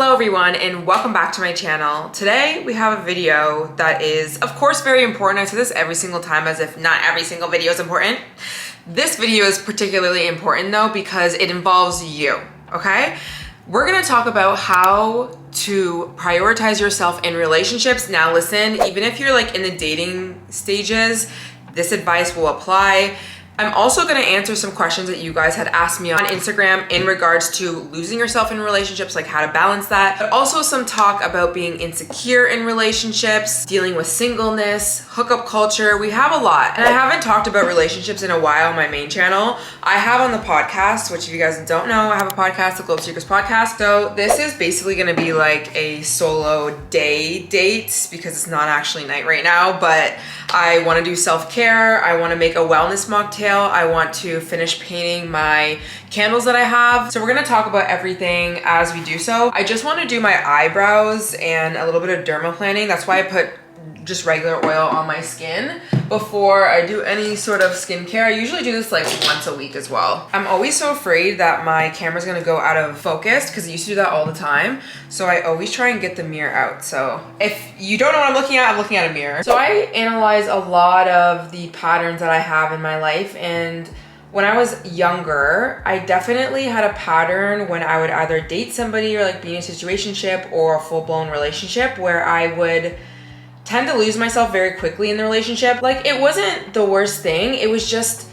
Hello everyone and welcome back to my channel. Today we have a video that is of course very important. I say this every single time as if not every single video is important. This video is particularly important though because it involves you, okay? We're gonna talk about how to prioritize yourself in relationships. Now listen, even if you're like in the dating stages, this advice will apply. I'm also going to answer some questions that you guys had asked me on Instagram in regards to losing yourself in relationships, like how to balance that, but also some talk about being insecure in relationships, dealing with singleness, hookup culture. We have a lot. And I haven't talked about relationships in a while on my main channel. I have on the podcast, which if you guys don't know, I have a podcast, the Globe Seekers podcast. So this is basically going to be like a solo day date because it's not actually night right now, but I want to do self-care. I want to make a wellness mocktail. I want to finish painting my candles that I have. So we're gonna talk about everything as we do so. I just want to do my eyebrows and a little bit of dermaplaning. That's why I put just regular oil on my skin before I do any sort of skincare. I usually do this like once a week as well. I'm always so afraid that my camera's gonna go out of focus because I used to do that all the time. So I always try and get the mirror out. So if you don't know what I'm looking at a mirror. So I analyze a lot of the patterns that I have in my life, and when I was younger, I definitely had a pattern when I would either date somebody or like be in a situationship or a full-blown relationship where I would tend to lose myself very quickly in the relationship. Like it wasn't the worst thing. It was just,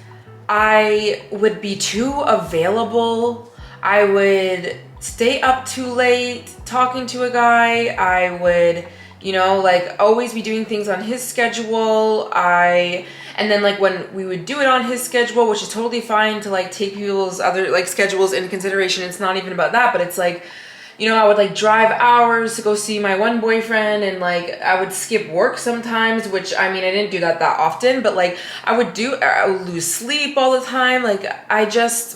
I would be too available. I would stay up too late talking to a guy. I would, you know, like always be doing things on his schedule. And then like when we would do it on his schedule, which is totally fine to like take people's other like schedules into consideration. It's not even about that, but it's like, you know, I would like drive hours to go see my one boyfriend, and like I would skip work sometimes, which I mean, I didn't do that often, but like I would lose sleep all the time. Like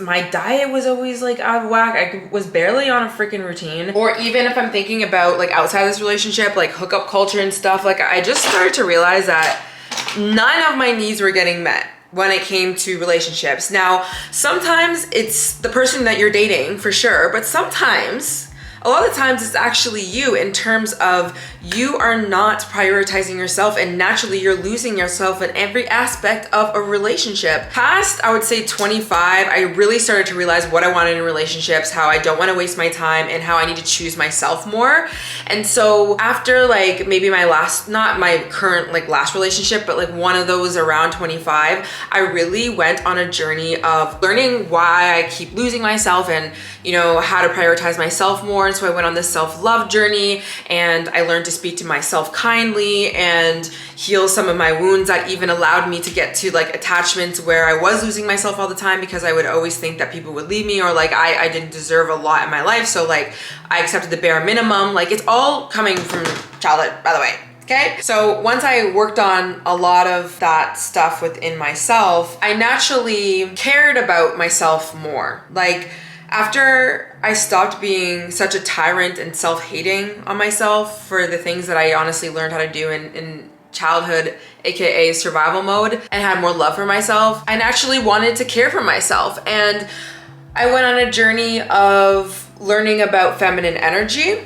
my diet was always like out of whack. I was barely on a freaking routine. Or even if I'm thinking about like outside this relationship, like hookup culture and stuff, like I just started to realize that none of my needs were getting met when it came to relationships. Now, sometimes it's the person that you're dating for sure, but sometimes, a lot of times it's actually you, in terms of you are not prioritizing yourself and naturally you're losing yourself in every aspect of a relationship. Past, I would say 25, I really started to realize what I wanted in relationships, how I don't want to waste my time, and how I need to choose myself more. And so after like maybe my last, not my current like last relationship, but like one of those around 25, I really went on a journey of learning why I keep losing myself and, you know, how to prioritize myself more. And so I went on this self-love journey, and I learned to speak to myself kindly and heal some of my wounds that even allowed me to get to like attachments where I was losing myself all the time because I would always think that people would leave me, or like I didn't deserve a lot in my life. So like I accepted the bare minimum. Like it's all coming from childhood, by the way. Okay, so once I worked on a lot of that stuff within myself, I naturally cared about myself more. Like after I stopped being such a tyrant and self-hating on myself for the things that I honestly learned how to do in childhood, aka survival mode, and had more love for myself, I naturally wanted to care for myself. And I went on a journey of learning about feminine energy,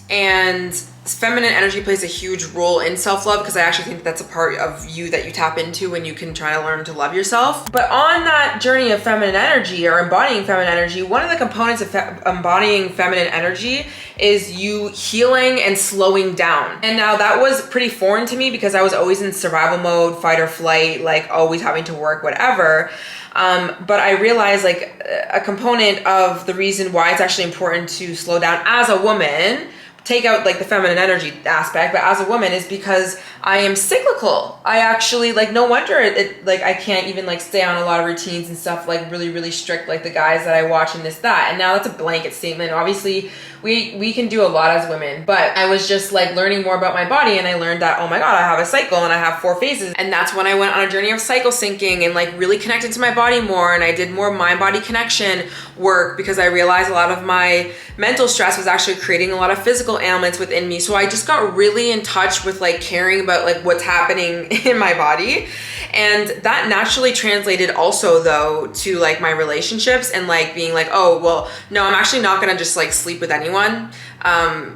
and feminine energy plays a huge role in self-love because I actually think that's a part of you that you tap into when you can try to learn to love yourself. But on that journey of feminine energy, or embodying feminine energy, one of the components of embodying feminine energy is you healing and slowing down. And now that was pretty foreign to me because I was always in survival mode, fight or flight, like always having to work, whatever. But I realized like a component of the reason why it's actually important to slow down as a woman, take out like the feminine energy aspect, but as a woman, is because I am cyclical. I actually like, no wonder it like I can't even like stay on a lot of routines and stuff, like really strict, like the guys that I watch and this, that. And now that's a blanket statement. Obviously we can do a lot as women, but I was just like learning more about my body, and I learned that, oh my God, I have a cycle and I have 4 phases. And that's when I went on a journey of cycle syncing and like really connected to my body more, and I did more mind-body connection work because I realized a lot of my mental stress was actually creating a lot of physical ailments within me. So I just got really in touch with like caring about like what's happening in my body. And that naturally translated also though to like my relationships and like being like, oh, well, no, I'm actually not gonna just like sleep with anyone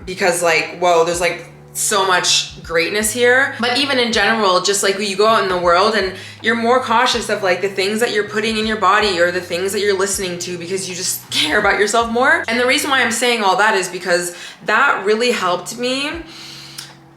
because like, whoa, there's like so much greatness here. But even in general, just like when you go out in the world and you're more cautious of like the things that you're putting in your body or the things that you're listening to because you just care about yourself more. And the reason why I'm saying all that is because that really helped me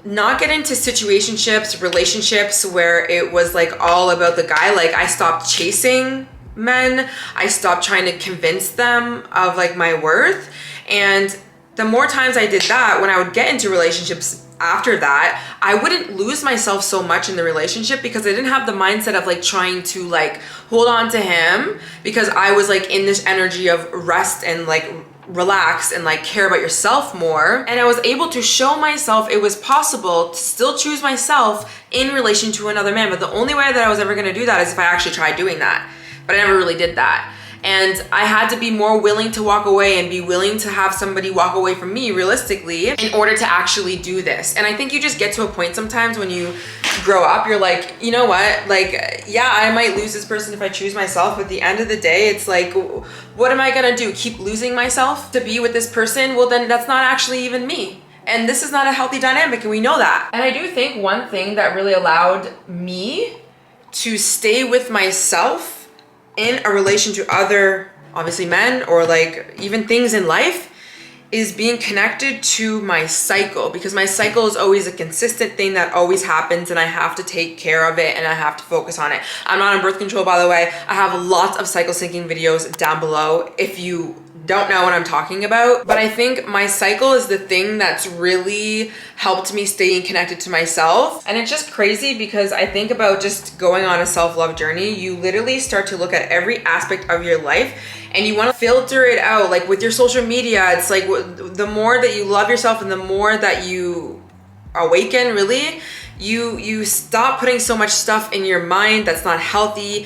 not get into situationships, relationships where it was like all about the guy. Like I stopped chasing men. I stopped trying to convince them of like my worth. And the more times I did that, when I would get into relationships after that, I wouldn't lose myself so much in the relationship because I didn't have the mindset of like trying to like hold on to him because I was like in this energy of rest and like relax and like care about yourself more. And I was able to show myself it was possible to still choose myself in relation to another man. But the only way that I was ever gonna do that is if I actually tried doing that. But I never really did that. And I had to be more willing to walk away and be willing to have somebody walk away from me realistically in order to actually do this. And I think you just get to a point sometimes when you grow up, you're like, you know what? Like, yeah, I might lose this person if I choose myself. But at the end of the day, it's like, what am I gonna do? Keep losing myself to be with this person? Well, then that's not actually even me. And this is not a healthy dynamic, and we know that. And I do think one thing that really allowed me to stay with myself in a relation to other, obviously men or like even things in life, is being connected to my cycle, because my cycle is always a consistent thing that always happens and I have to take care of it and I have to focus on it. I'm not on birth control, by the way. I have lots of cycle syncing videos down below if you don't know what I'm talking about. But I think my cycle is the thing that's really helped me staying connected to myself. And it's just crazy because I think about just going on a self-love journey. You literally start to look at every aspect of your life and you want to filter it out. Like with your social media, it's like the more that you love yourself and the more that you awaken, really, you stop putting so much stuff in your mind that's not healthy.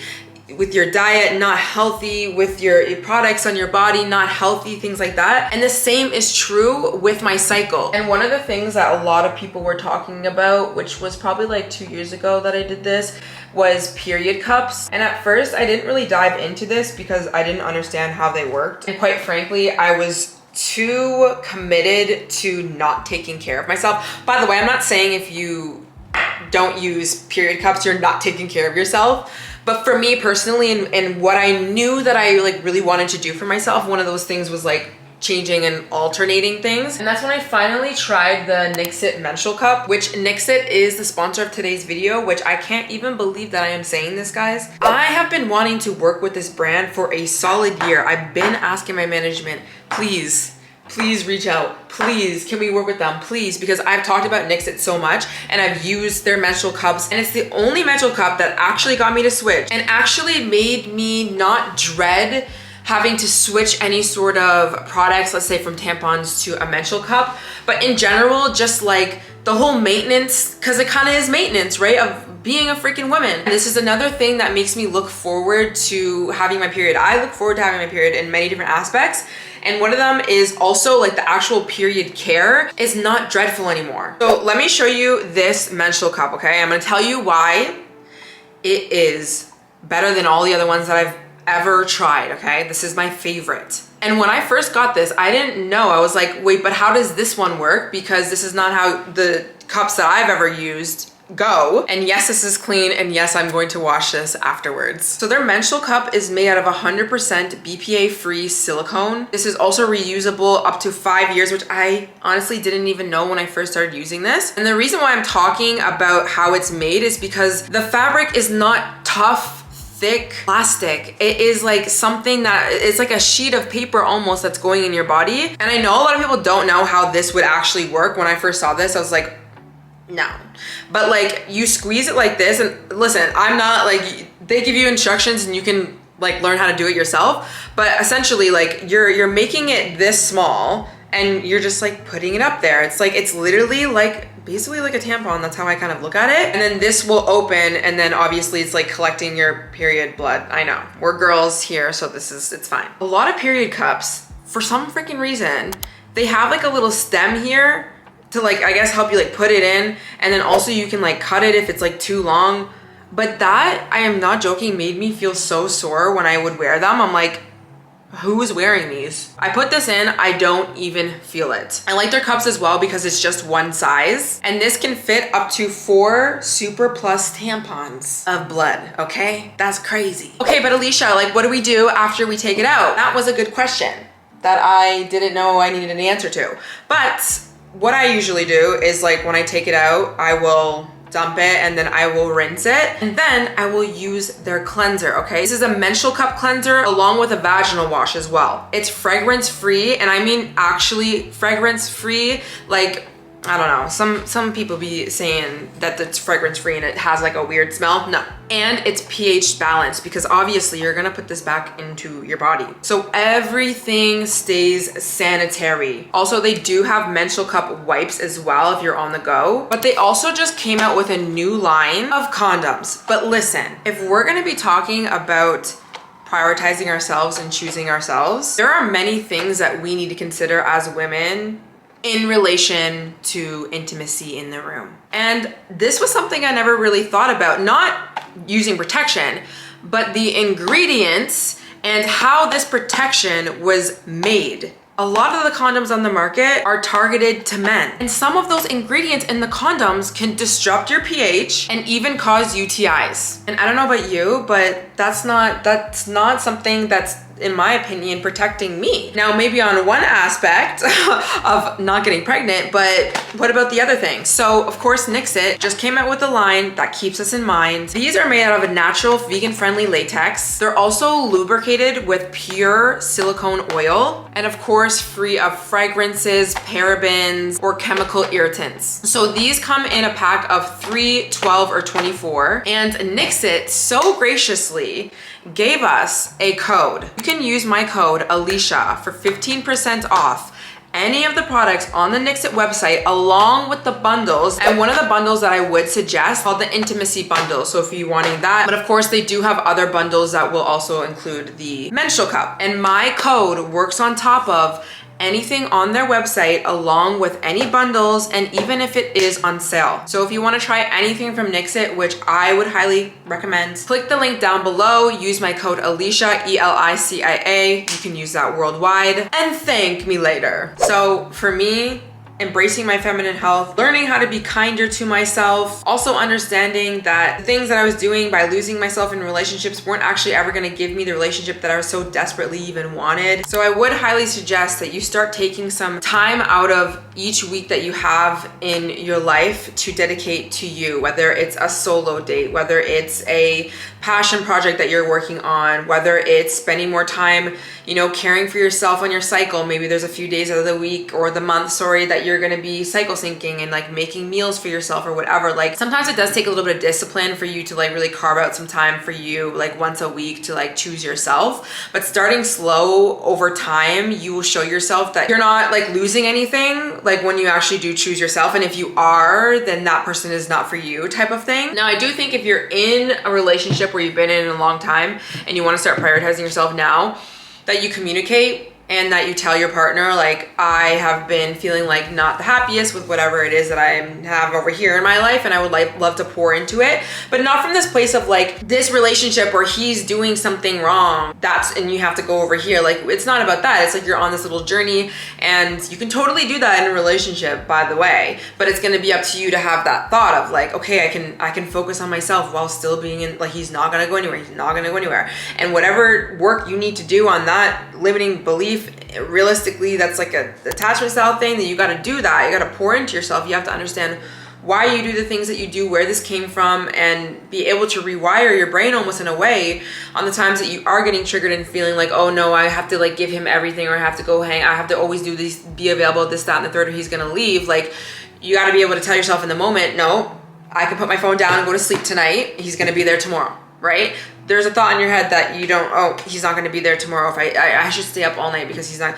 With your diet, not healthy, with your products on your body, not healthy, things like that. And the same is true with my cycle. And one of the things that a lot of people were talking about, which was probably like 2 years ago that I did this, was period cups. And at first I didn't really dive into this because I didn't understand how they worked. And quite frankly, I was too committed to not taking care of myself. By the way, I'm not saying if you don't use period cups, you're not taking care of yourself. But for me personally, and what I knew that I like really wanted to do for myself, one of those things was like changing and alternating things. And that's when I finally tried the Nixit menstrual cup, which Nixit is the sponsor of today's video, which I can't even believe that I am saying this, guys. I have been wanting to work with this brand for a solid year. I've been asking my management, please reach out. Please, can we work with them? Please, because I've talked about Nixit so much and I've used their menstrual cups, and it's the only menstrual cup that actually got me to switch and actually made me not dread having to switch any sort of products, let's say from tampons to a menstrual cup. But in general, just like the whole maintenance, because it kind of is maintenance, right? Of being a freaking woman. And this is another thing that makes me look forward to having my period. I look forward to having my period in many different aspects. And one of them is also like the actual period care is not dreadful anymore. So let me show you this menstrual cup, okay? I'm gonna tell you why it is better than all the other ones that I've ever tried, okay? This is my favorite. And when I first got this, I didn't know. I was like, wait, but how does this one work? Because this is not how the cups that I've ever used go. And yes, this is clean, and yes, I'm going to wash this afterwards. So their menstrual cup is made out of 100% BPA-free silicone. This is also reusable up to 5 years, which I honestly didn't even know when I first started using this. And the reason why I'm talking about how it's made is because the fabric is not tough, thick plastic. It is like something that it's like a sheet of paper almost that's going in your body. And I know a lot of people don't know how this would actually work. When I first saw this, I was like, no. But like you squeeze it like this, and listen, I'm not like, they give you instructions and you can like learn how to do it yourself. But essentially like you're making it this small and you're just like putting it up there. It's like, it's literally like basically like a tampon. That's how I kind of look at it. And then this will open, and then obviously it's like collecting your period blood. I know, we're girls here, so it's fine. A lot of period cups, for some freaking reason, they have like a little stem here to like, I guess, help you like put it in. And then also you can like cut it if it's like too long. But that, I am not joking, made me feel so sore when I would wear them. I'm like, who is wearing these? I put this in, I don't even feel it. I like their cups as well because it's just one size. And this can fit up to 4 Super Plus tampons of blood, okay? That's crazy. Okay, but Alicia, like what do we do after we take it out? That was a good question that I didn't know I needed an answer to. But what I usually do is like when I take it out, I will dump it and then I will rinse it, and then I will use their cleanser, okay? This is a menstrual cup cleanser along with a vaginal wash as well. It's fragrance free, and I mean actually fragrance free. Like, I don't know, some people be saying that it's fragrance free and it has like a weird smell. No. And it's pH balanced, because obviously you're gonna put this back into your body. So everything stays sanitary. Also, they do have menstrual cup wipes as well if you're on the go, but they also just came out with a new line of condoms. But listen, if we're gonna be talking about prioritizing ourselves and choosing ourselves, there are many things that we need to consider as women in relation to intimacy in the room. And this was something I never really thought about, not using protection, but the ingredients and how this protection was made. A lot of the condoms on the market are targeted to men, and some of those ingredients in the condoms can disrupt your pH and even cause UTIs. And I don't know about you, but that's not something that's, in my opinion, protecting me. Now, maybe on one aspect of not getting pregnant, but what about the other things? So of course, Nixit just came out with a line that keeps us in mind. These are made out of a natural vegan-friendly latex. They're also lubricated with pure silicone oil, and of course, free of fragrances, parabens, or chemical irritants. So these come in a pack of 3, 12, or 24, and Nixit so graciously gave us a code. You can use my code Alicia for 15% off any of the products on the Nixit website, along with the bundles. And one of the bundles that I would suggest called the intimacy bundle. So if you're wanting that, but of course they do have other bundles that will also include the menstrual cup. And my code works on top of anything on their website, along with any bundles, and even if it is on sale. So if you want to try anything from Nixit, which I would highly recommend, click the link down below, use my code Alicia, ELICIA. You can use that worldwide, and thank me later. So for me, embracing my feminine health, learning how to be kinder to myself, also understanding that the things that I was doing by losing myself in relationships weren't actually ever gonna give me the relationship that I was so desperately even wanted. So I would highly suggest that you start taking some time out of each week that you have in your life to dedicate to you, whether it's a solo date, whether it's a passion project that you're working on, whether it's spending more time, you know, caring for yourself on your cycle. Maybe there's a few days out of the week or the month, sorry, that you're gonna be cycle syncing and like making meals for yourself or whatever. Like sometimes it does take a little bit of discipline for you to like really carve out some time for you, like once a week, to like choose yourself. But starting slow over time, you will show yourself that you're not like losing anything like when you actually do choose yourself. And if you are, then that person is not for you, type of thing. Now, I do think if you're in a relationship where you've been in a long time and you want to start prioritizing yourself now, that you communicate and that you tell your partner, like, I have been feeling like not the happiest with whatever it is that I have over here in my life, and I would like love to pour into it, but not from this place of like this relationship where he's doing something wrong, and you have to go over here. Like, it's not about that. It's like you're on this little journey, and you can totally do that in a relationship, by the way, but it's going to be up to you to have that thought of like, okay, I can focus on myself while still being in, like, he's not going to go anywhere. He's not going to go anywhere. And whatever work you need to do on that limiting belief, realistically, that's like a attachment style thing, that you got to do that. You got to pour into yourself. You have to understand why you do the things that you do, where this came from, and be able to rewire your brain almost in a way on the times that you are getting triggered and feeling like, oh no, I have to like give him everything, or I have to go hang, I have to always do this, be available, this, that, and the third, or he's going to leave. Like, you got to be able to tell yourself in the moment, no, I can put my phone down and go to sleep tonight. He's going to be there tomorrow, right? There's a thought in your head that you don't, oh, he's not going to be there tomorrow. If I should stay up all night because he's not.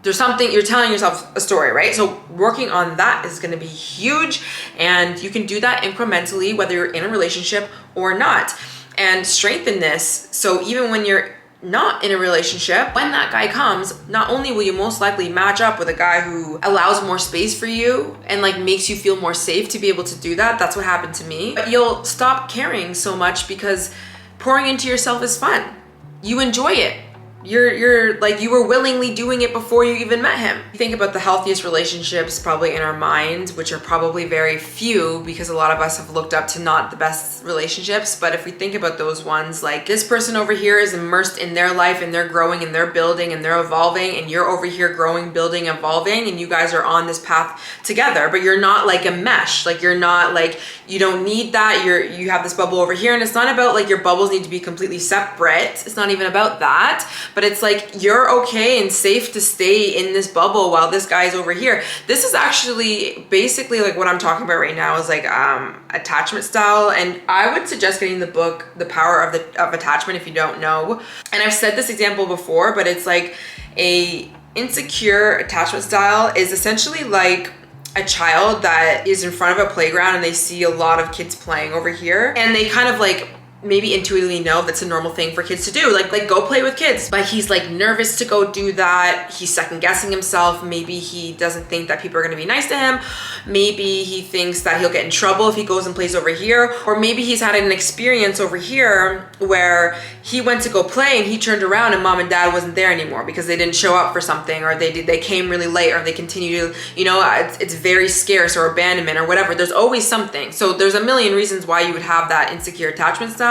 there's something, you're telling yourself a story, right? So working on that is going to be huge, and you can do that incrementally, whether you're in a relationship or not, and strengthen this. So even when you're not in a relationship, when that guy comes, not only will you most likely match up with a guy who allows more space for you and like makes you feel more safe to be able to do that. That's what happened to me. But you'll stop caring so much because pouring into yourself is fun. You enjoy it. You're like, you were willingly doing it before you even met him. You think about the healthiest relationships probably in our mind, which are probably very few because a lot of us have looked up to not the best relationships. But if we think about those ones, like this person over here is immersed in their life and they're growing and they're building and they're evolving, and you're over here growing, building, evolving, and you guys are on this path together, but you're not like a mesh. Like you're not like, you don't need that. You have this bubble over here, and it's not about like your bubbles need to be completely separate. It's not even about that. But it's like you're okay and safe to stay in this bubble while this guy's over here. This is actually basically like what I'm talking about right now is like attachment style. And I would suggest getting the book, The Power of Attachment, if you don't know. And I've said this example before, but it's like a insecure attachment style is essentially like a child that is in front of a playground and they see a lot of kids playing over here, and they kind of like maybe intuitively know that's a normal thing for kids to do, like go play with kids, but he's like nervous to go do that. He's second guessing himself. Maybe he doesn't think that people are going to be nice to him. Maybe he thinks that he'll get in trouble if he goes and plays over here, or maybe he's had an experience over here where he went to go play and he turned around and mom and dad wasn't there anymore because they didn't show up for something, or they came really late, or they continue to, you know, it's very scarce, or abandonment or whatever. There's always something. So there's a million reasons why you would have that insecure attachment style.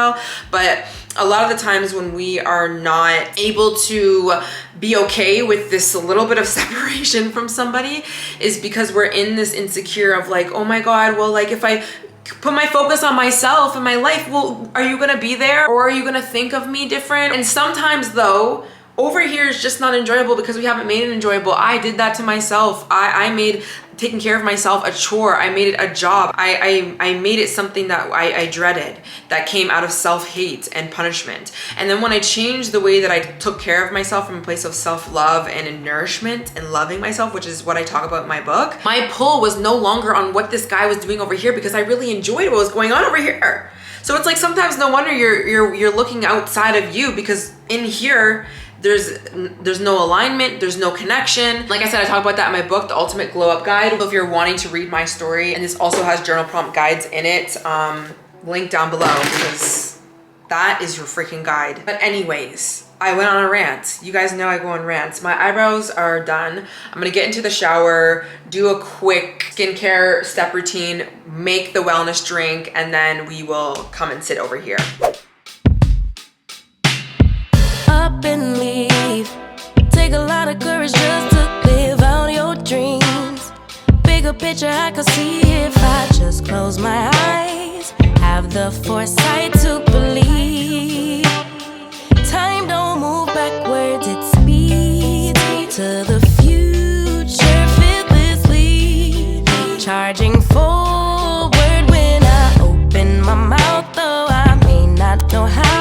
But a lot of the times when we are not able to be okay with this little bit of separation from somebody is because we're in this insecure of like, oh my God, well, like if I put my focus on myself and my life, well, are you gonna be there, or are you gonna think of me different? And sometimes though, over here is just not enjoyable because we haven't made it enjoyable. I did that to myself. I made taking care of myself a chore. I made it a job. I made it something that I dreaded, that came out of self-hate and punishment. And then when I changed the way that I took care of myself from a place of self-love and nourishment and loving myself, which is what I talk about in my book, my pull was no longer on what this guy was doing over here because I really enjoyed what was going on over here. So it's like sometimes no wonder you're looking outside of you, because in here, there's no alignment, there's no connection. Like I said, I talk about that in my book, The Ultimate Glow Up Guide. So if you're wanting to read my story, and this also has journal prompt guides in it, link down below, because that is your freaking guide. But anyways, I went on a rant. You guys know I go on rants. My eyebrows are done. I'm gonna get into the shower, do a quick skincare step routine, make the wellness drink, and then we will come and sit over here. Up and leave. Take a lot of courage just to live out your dreams. Bigger picture I could see if I just close my eyes. Have the foresight to believe. Time don't move backwards, it speeds to the future fearlessly. Charging forward when I open my mouth, though I may not know how.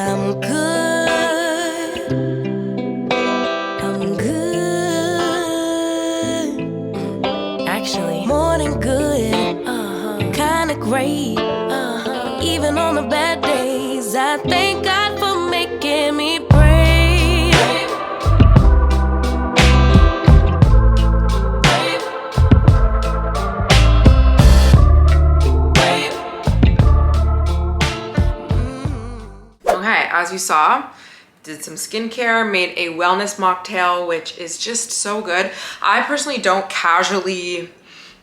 I'm good. I'm good. Actually, more than good. Kinda great. Even on the bad days, I thank God for making me brave. As you saw, did some skincare, made a wellness mocktail, which is just so good. I personally don't casually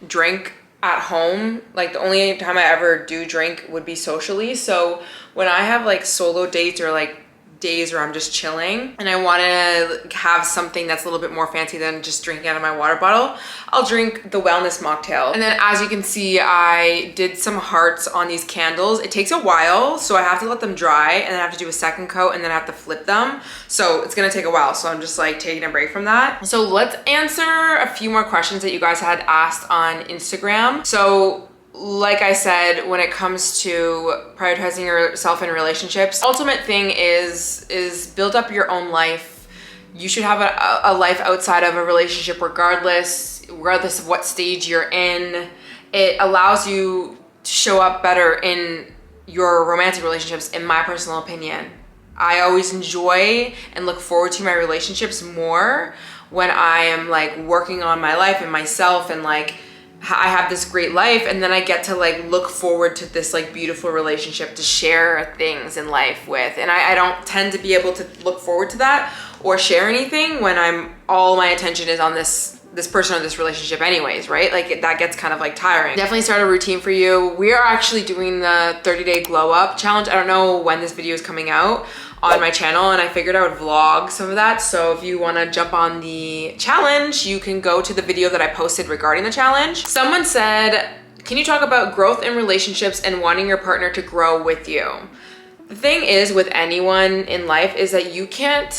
drink at home. Like the only time I ever do drink would be socially. So when I have like solo dates or like days where I'm just chilling and I want to have something that's a little bit more fancy than just drinking out of my water bottle, I'll drink the wellness mocktail. And then as you can see, I did some hearts on these candles. It takes a while, so I have to let them dry and then I have to do a second coat and then I have to flip them. So it's gonna take a while. So I'm just like taking a break from that. So let's answer a few more questions that you guys had asked on Instagram. So like I said, when it comes to prioritizing yourself in relationships, ultimate thing is build up your own life. You should have a life outside of a relationship regardless of what stage you're in. It allows you to show up better in your romantic relationships, in my personal opinion. I always enjoy and look forward to my relationships more when I am like working on my life and myself and like I have this great life, and then I get to like look forward to this like beautiful relationship to share things in life with. And I don't tend to be able to look forward to that or share anything when all my attention is on this person or this relationship anyways, right? Like that gets kind of like tiring. Definitely start a routine for you. We are actually doing the 30-day glow up challenge. I don't know when this video is coming out on my channel, and I figured I would vlog some of that. So if you want to jump on the challenge, you can go to the video that I posted regarding the challenge. Someone said, can you talk about growth in relationships and wanting your partner to grow with you? The thing is with anyone in life is that you can't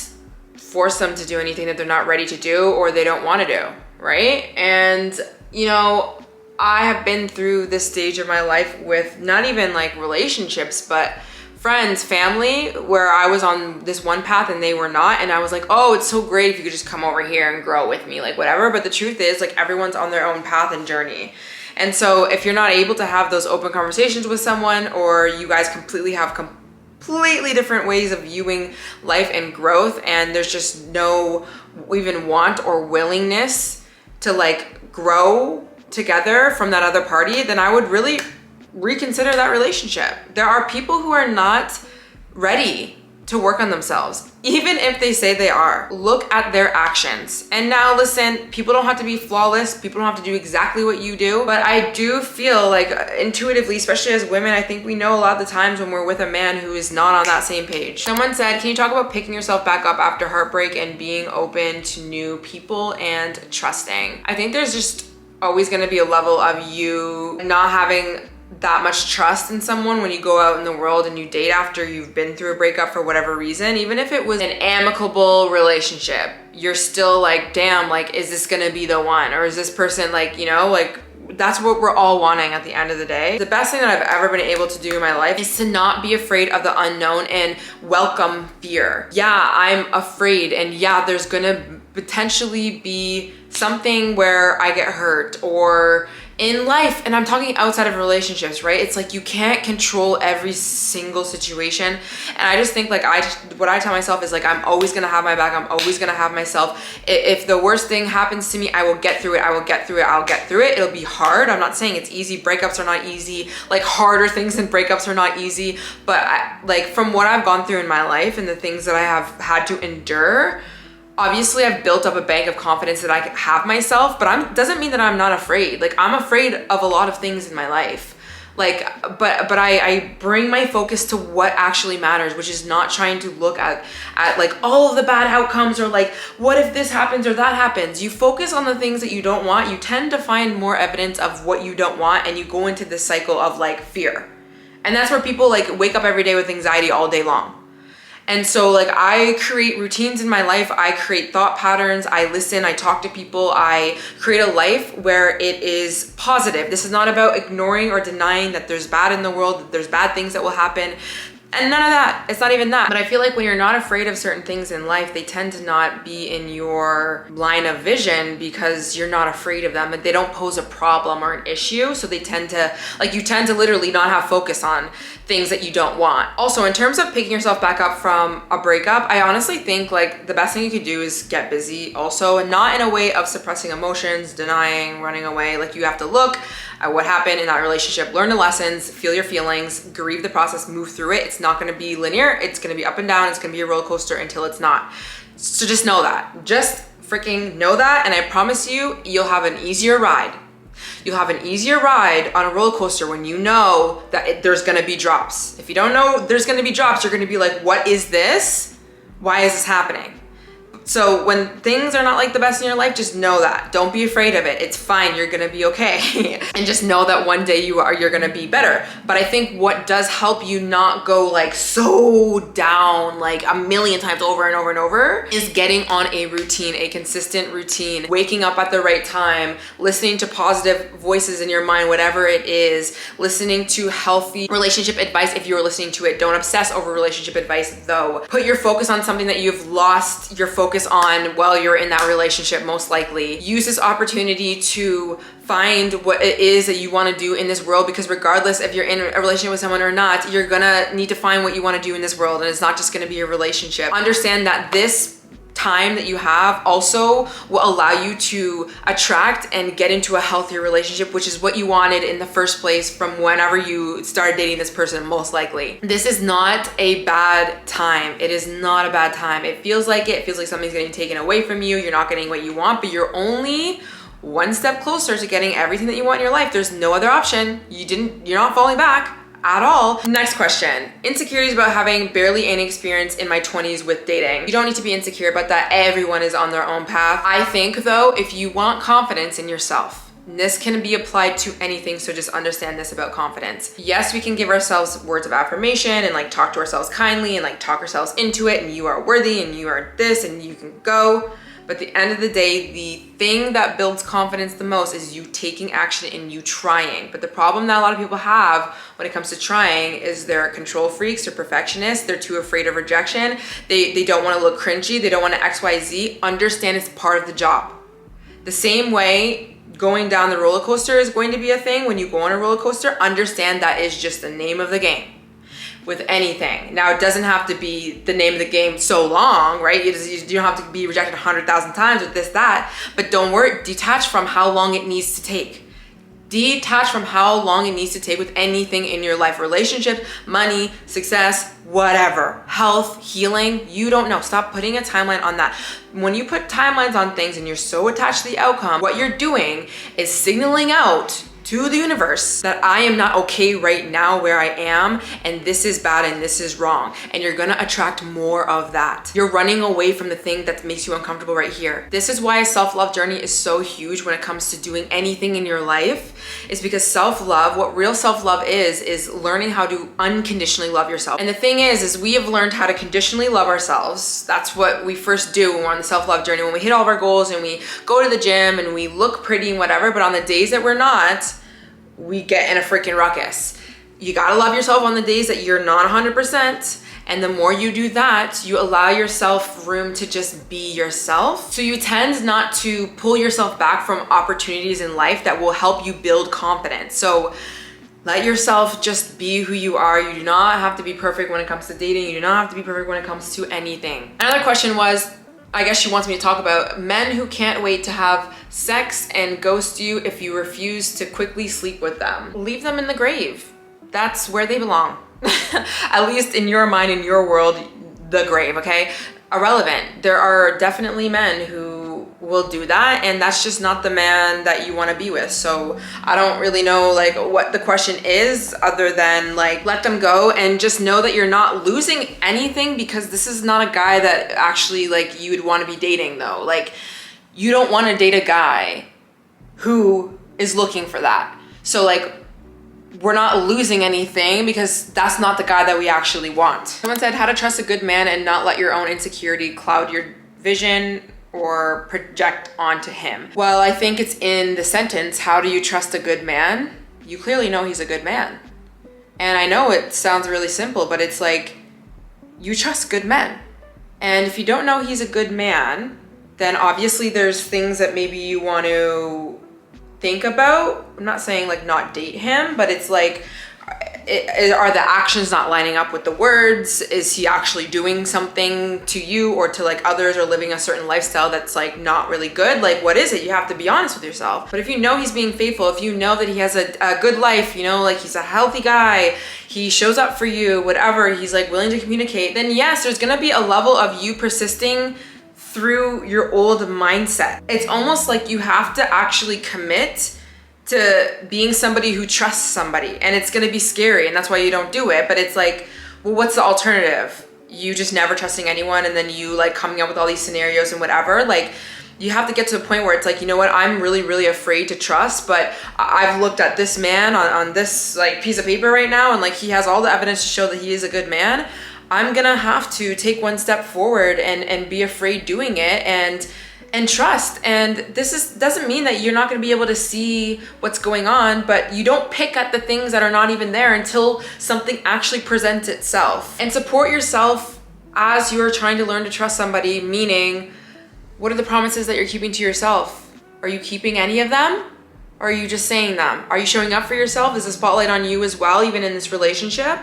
force them to do anything that they're not ready to do or they don't want to do, right? And you know, I have been through this stage of my life with not even like relationships, but friends, family, where I was on this one path and they were not. And I was like, oh, it's so great if you could just come over here and grow with me, like whatever. But the truth is like everyone's on their own path and journey. And so if you're not able to have those open conversations with someone, or you guys completely different ways of viewing life and growth, and there's just no even want or willingness to like grow together from that other party, then I would really reconsider that relationship. There are people who are not ready to work on themselves, even if they say they are. Look at their actions. And now listen, people don't have to be flawless. People don't have to do exactly what you do. But I do feel like intuitively, especially as women, I think we know a lot of the times when we're with a man who is not on that same page. Someone said, can you talk about picking yourself back up after heartbreak and being open to new people and trusting? I think there's just always gonna be a level of you not having that much trust in someone when you go out in the world and you date after you've been through a breakup for whatever reason. Even if it was an amicable relationship, you're still like, damn, like, is this gonna be the one? Or is this person like, you know, like, that's what we're all wanting at the end of the day. The best thing that I've ever been able to do in my life is to not be afraid of the unknown and welcome fear. Yeah, I'm afraid, and yeah, there's gonna potentially be something where I get hurt or in life, and I'm talking outside of relationships, right? It's like you can't control every single situation. And I just think like what I tell myself is like, I'm always gonna have my back. I'm always gonna have myself. If the worst thing happens to me, I will get through it. I will get through it. I'll get through it. It'll be hard. I'm not saying it's easy. Breakups are not easy. Like harder things than breakups are not easy. But like from what I've gone through in my life and the things that I have had to endure, obviously I've built up a bank of confidence that I can have myself, but doesn't mean that I'm not afraid. Like I'm afraid of a lot of things in my life. Like, but I bring my focus to what actually matters, which is not trying to look at like all of the bad outcomes or like, what if this happens or that happens? You focus on the things that you don't want, you tend to find more evidence of what you don't want, and you go into this cycle of like fear. And that's where people like wake up every day with anxiety all day long. And so like I create routines in my life, I create thought patterns, I listen, I talk to people, I create a life where it is positive. This is not about ignoring or denying that there's bad in the world, that there's bad things that will happen. And none of that, it's not even that. But I feel like when you're not afraid of certain things in life, they tend to not be in your line of vision because you're not afraid of them, and they don't pose a problem or an issue. So they tend to, like you tend to literally not have focus on things that you don't want. Also, in terms of picking yourself back up from a breakup, I honestly think like the best thing you could do is get busy also, and not in a way of suppressing emotions, denying, running away. Like you have to look at what happened in that relationship, learn the lessons, feel your feelings, grieve the process, move through it. It's not gonna be linear. It's gonna be up and down. It's gonna be a roller coaster until it's not. So just know that. Just freaking know that, and I promise you, you'll have an easier ride. You'll have an easier ride on a roller coaster when you know that there's gonna be drops. If you don't know there's gonna be drops, you're gonna be like, what is this? Why is this happening? So when things are not like the best in your life, just know that. Don't be afraid of it. It's fine. You're gonna be okay. And just know that one day you're gonna be better. But I think what does help you not go like so down like a million times over and over and over is getting on a routine, a consistent routine, waking up at the right time, listening to positive voices in your mind, whatever it is, listening to healthy relationship advice if you're listening to it. Don't obsess over relationship advice though. Put your focus on something that you've lost your focus on while you're in that relationship, most likely. Use this opportunity to find what it is that you want to do in this world, because regardless if you're in a relationship with someone or not, you're gonna need to find what you want to do in this world, and it's not just gonna be a relationship. Understand that this time that you have also will allow you to attract and get into a healthier relationship, which is what you wanted in the first place from whenever you started dating this person, most likely. This is not a bad time. It is not a bad time. It feels like something's getting taken away from you. You're not getting what you want, but you're only one step closer to getting everything that you want in your life. There's no other option. You're not falling back at all. Next question. Insecurities about having barely any experience in my 20s with dating. You don't need to be insecure about that. Everyone is on their own path. I think though, if you want confidence in yourself, this can be applied to anything, so just understand this about confidence. Yes, we can give ourselves words of affirmation and like talk to ourselves kindly and like talk ourselves into it, and you are worthy and you are this and you can go. But at the end of the day, the thing that builds confidence the most is you taking action and you trying. But the problem that a lot of people have when it comes to trying is they're control freaks, they're perfectionists, they're too afraid of rejection, they don't want to look cringy, they don't want to XYZ. Understand it's part of the job. The same way going down the roller coaster is going to be a thing. When you go on a roller coaster, understand that is just the name of the game. With anything. Now, it doesn't have to be the name of the game so long, right? You don't have to be rejected 100,000 times with this, that, but don't worry, detach from how long it needs to take. Detach from how long it needs to take with anything in your life. Relationship, money, success, whatever. Health, healing, you don't know. Stop putting a timeline on that. When you put timelines on things and you're so attached to the outcome, what you're doing is signaling out to the universe that I am not okay right now where I am, and this is bad and this is wrong. And you're gonna attract more of that. You're running away from the thing that makes you uncomfortable right here. This is why a self-love journey is so huge when it comes to doing anything in your life, is because self-love, what real self-love is learning how to unconditionally love yourself. And the thing is we have learned how to conditionally love ourselves. That's what we first do when we're on the self-love journey, when we hit all of our goals and we go to the gym and we look pretty and whatever, but on the days that we're not, we get in a freaking ruckus. You gotta love yourself on the days that you're not 100%. And the more you do that, you allow yourself room to just be yourself. So you tend not to pull yourself back from opportunities in life that will help you build confidence. So let yourself just be who you are. You do not have to be perfect when it comes to dating. You do not have to be perfect when it comes to anything. Another question was, I guess she wants me to talk about men who can't wait to have sex and ghost you if you refuse to quickly sleep with them. Leave them in the grave. That's where they belong. At least in your mind, in your world, the grave, okay? Irrelevant. There are definitely men who will do that, and that's just not the man that you want to be with. So I don't really know like what the question is, other than like let them go and just know that you're not losing anything, because this is not a guy that actually like you would want to be dating though. Like you don't want to date a guy who is looking for that. So like we're not losing anything, because that's not the guy that we actually want. Someone said how to trust a good man and not let your own insecurity cloud your vision or project onto him. Well, I think it's in the sentence, how do you trust a good man? You clearly know he's a good man. And I know it sounds really simple, but it's like, you trust good men. And if you don't know he's a good man, then obviously there's things that maybe you want to think about. I'm not saying like not date him, but it's like, are the actions not lining up with the words? Is he actually doing something to you or to like others, or living a certain lifestyle that's like not really good? Like what is it? You have to be honest with yourself. But if you know he's being faithful, if you know that he has a good life, you know, like he's a healthy guy, he shows up for you, whatever, he's like willing to communicate, then yes, there's gonna be a level of you persisting through your old mindset. It's almost like you have to actually commit to being somebody who trusts somebody, and it's gonna be scary, and that's why you don't do it. But it's like, well, what's the alternative? you just never trusting anyone, and then you like coming up with all these scenarios and whatever. Like, you have to get to a point where it's like, you know what, I'm really, really afraid to trust, but I've looked at this man on this like piece of paper right now, and like he has all the evidence to show that he is a good man. I'm gonna have to take one step forward and be afraid doing it and trust. And doesn't mean that you're not gonna be able to see what's going on, but you don't pick at the things that are not even there until something actually presents itself. And support yourself as you're trying to learn to trust somebody, meaning, what are the promises that you're keeping to yourself? Are you keeping any of them? Or are you just saying them? Are you showing up for yourself? Is the spotlight on you as well, even in this relationship?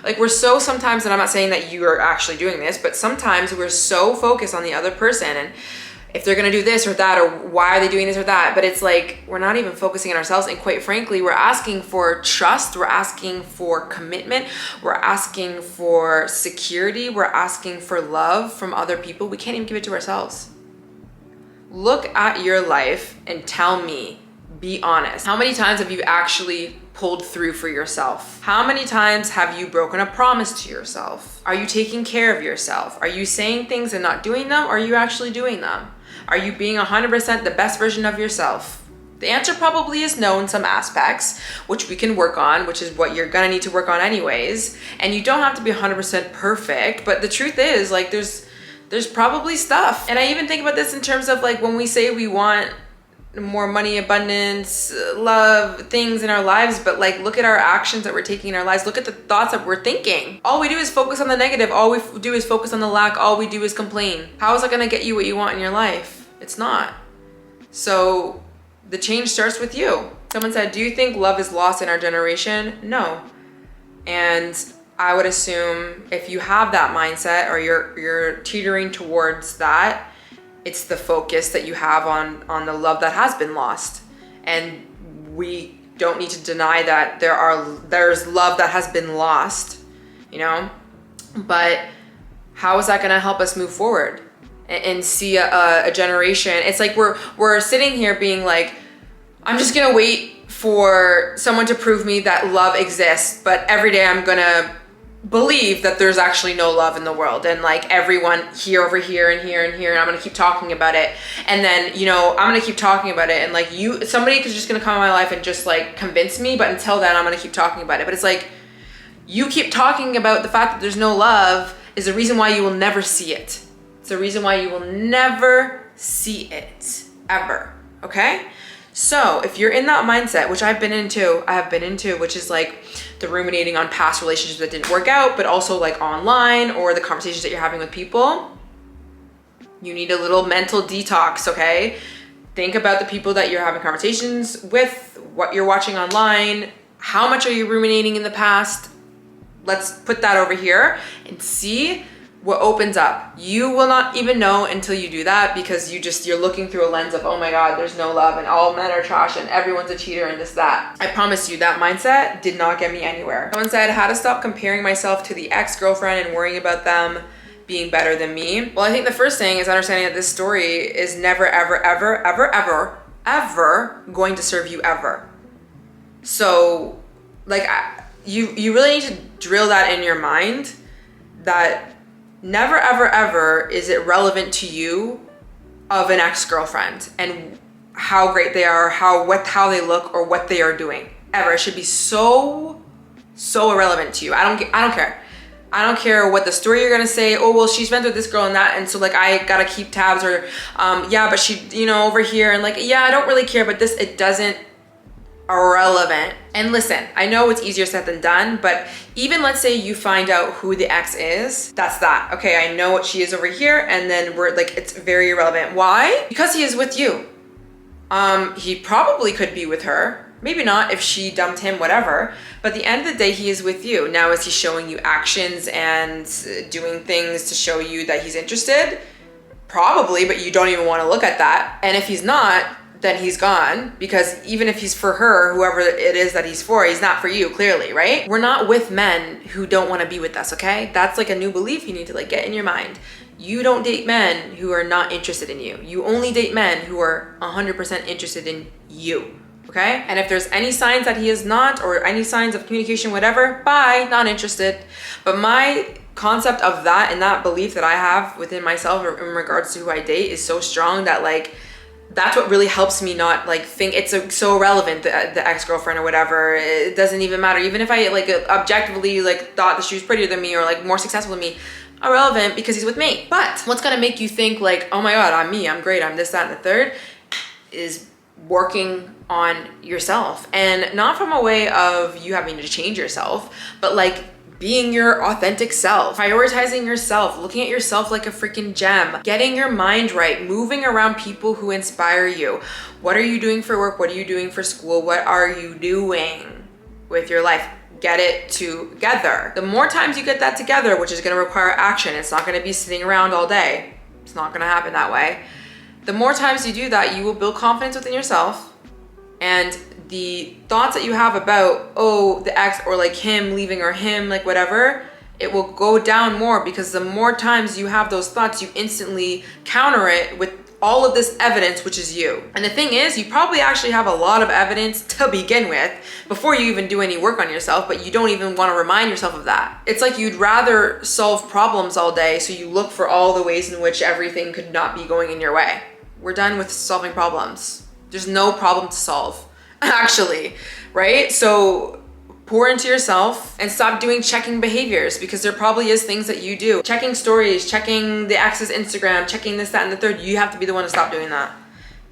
Like, we're so sometimes, and I'm not saying that you are actually doing this, but sometimes we're so focused on the other person and if they're gonna do this or that, or why are they doing this or that, but it's like, we're not even focusing on ourselves. And quite frankly, we're asking for trust, we're asking for commitment, we're asking for security, we're asking for love from other people. We can't even give it to ourselves. Look at your life and tell me, be honest. How many times have you actually pulled through for yourself? How many times have you broken a promise to yourself? Are you taking care of yourself? Are you saying things and not doing them? Or are you actually doing them? Are you being 100% the best version of yourself? The answer probably is no in some aspects, which we can work on, which is what you're gonna need to work on anyways. And you don't have to be 100% perfect, but the truth is, like, there's probably stuff. And I even think about this in terms of like when we say we want more money, abundance, love, things in our lives, but like, look at our actions that we're taking in our lives. Look at the thoughts that we're thinking. All we do is focus on the negative. All we do is focus on the lack. All we do is complain. How is that gonna get you what you want in your life? It's not. So the change starts with you. Someone said, do you think love is lost in our generation? No. And I would assume if you have that mindset, or you're teetering towards that, it's the focus that you have on the love that has been lost. And we don't need to deny that there's love that has been lost, you know? But how is that gonna help us move forward and see a generation? It's like we're sitting here being like, I'm just gonna wait for someone to prove me that love exists, but every day I'm gonna believe that there's actually no love in the world, and like everyone here, over here, and here and here, and I'm gonna keep talking about it. And then, you know, I'm gonna keep talking about it, and like somebody is just gonna come in my life and just like convince me, but until then I'm gonna keep talking about it. But it's like, you keep talking about the fact that there's no love is the reason why you will never see it. It's the reason why you will never see it, ever, okay? So if you're in that mindset, which I have been into, which is like the ruminating on past relationships that didn't work out, but also like online, or the conversations that you're having with people, you need a little mental detox, okay? Think about the people that you're having conversations with, what you're watching online, how much are you ruminating in the past? Let's put that over here and see what opens up. You will not even know until you do that, because you're looking through a lens of, oh my God, there's no love and all men are trash and everyone's a cheater and this, that. I promise you that mindset did not get me anywhere. Someone said, how to stop comparing myself to the ex-girlfriend and worrying about them being better than me. Well, I think the first thing is understanding that this story is never, ever, ever, ever, ever, ever going to serve you ever. So like, you really need to drill that in your mind, that never, ever, ever is it relevant to you of an ex-girlfriend and how great they are, how they look, or what they are doing. Ever. It should be so irrelevant to you. I don't care. I don't care what the story you're gonna say. Oh, well, she's been with this girl and that, and so like I gotta keep tabs, or yeah, but she, you know, over here, and like, yeah, I don't really care, but this, it doesn't. Irrelevant. And listen, I know it's easier said than done, but even let's say you find out who the ex is, that's that. Okay, I know what she is over here, and then we're like, it's very irrelevant. Why? Because he is with you. He probably could be with her. Maybe not if she dumped him, whatever. But at the end of the day, he is with you. Now, is he showing you actions and doing things to show you that he's interested? Probably, but you don't even want to look at that. And if he's not, then he's gone, because even if he's for her, whoever it is that he's for, he's not for you, clearly, right? We're not with men who don't want to be with us, okay? That's like a new belief you need to like get in your mind. You don't date men who are not interested in you. You only date men who are 100% interested in you, okay? And if there's any signs that he is not, or any signs of communication, whatever, bye, not interested. But my concept of that and that belief that I have within myself in regards to who I date is so strong that like that's what really helps me not like think it's so irrelevant, the ex-girlfriend or whatever. It doesn't even matter. Even if I like objectively like thought that she was prettier than me or like more successful than me, irrelevant because he's with me. But what's gonna make you think like, oh my God, I'm me, I'm great, I'm this, that, and the third, is working on yourself. And not from a way of you having to change yourself, but like being your authentic self, prioritizing yourself, looking at yourself like a freaking gem, getting your mind right, moving around people who inspire you. What are you doing for work? What are you doing for school? What are you doing with your life? Get it together. The more times you get that together, which is gonna require action, it's not gonna be sitting around all day. It's not gonna happen that way. The more times you do that, you will build confidence within yourself, and the thoughts that you have about, oh, the ex or like him leaving or him, like whatever, it will go down more because the more times you have those thoughts, you instantly counter it with all of this evidence, which is you. And the thing is, you probably actually have a lot of evidence to begin with before you even do any work on yourself, but you don't even want to remind yourself of that. It's like you'd rather solve problems all day, so you look for all the ways in which everything could not be going in your way. We're done with solving problems. There's no problem to solve, actually, right? So pour into yourself and stop doing checking behaviors, because there probably is things that you do. Checking stories, checking the ex's Instagram, checking this, that, and the third. You have to be the one to stop doing that.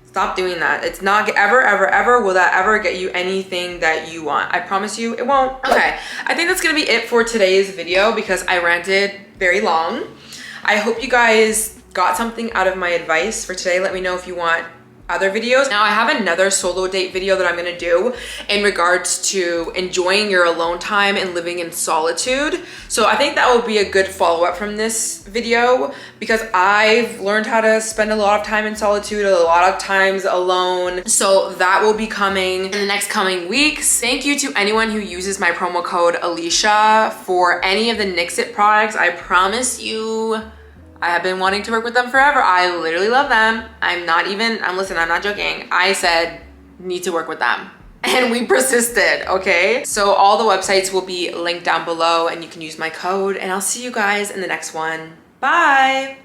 Stop doing that. It's not ever will that ever get you anything that you want. I promise you it won't. Okay, I think that's gonna be it for today's video because I ranted very long. I hope you guys got something out of my advice for today. Let me know if you want other videos. Now I have another solo date video that I'm gonna do in regards to enjoying your alone time and living in solitude. So I think that will be a good follow-up from this video because I've learned how to spend a lot of time in solitude, a lot of times alone. So that will be coming in the next coming weeks. Thank you to anyone who uses my promo code Alicia for any of the Nixit products. I promise you, I have been wanting to work with them forever. I literally love them. I'm not joking. I said, need to work with them. And we persisted, okay? So all the websites will be linked down below and you can use my code, and I'll see you guys in the next one. Bye.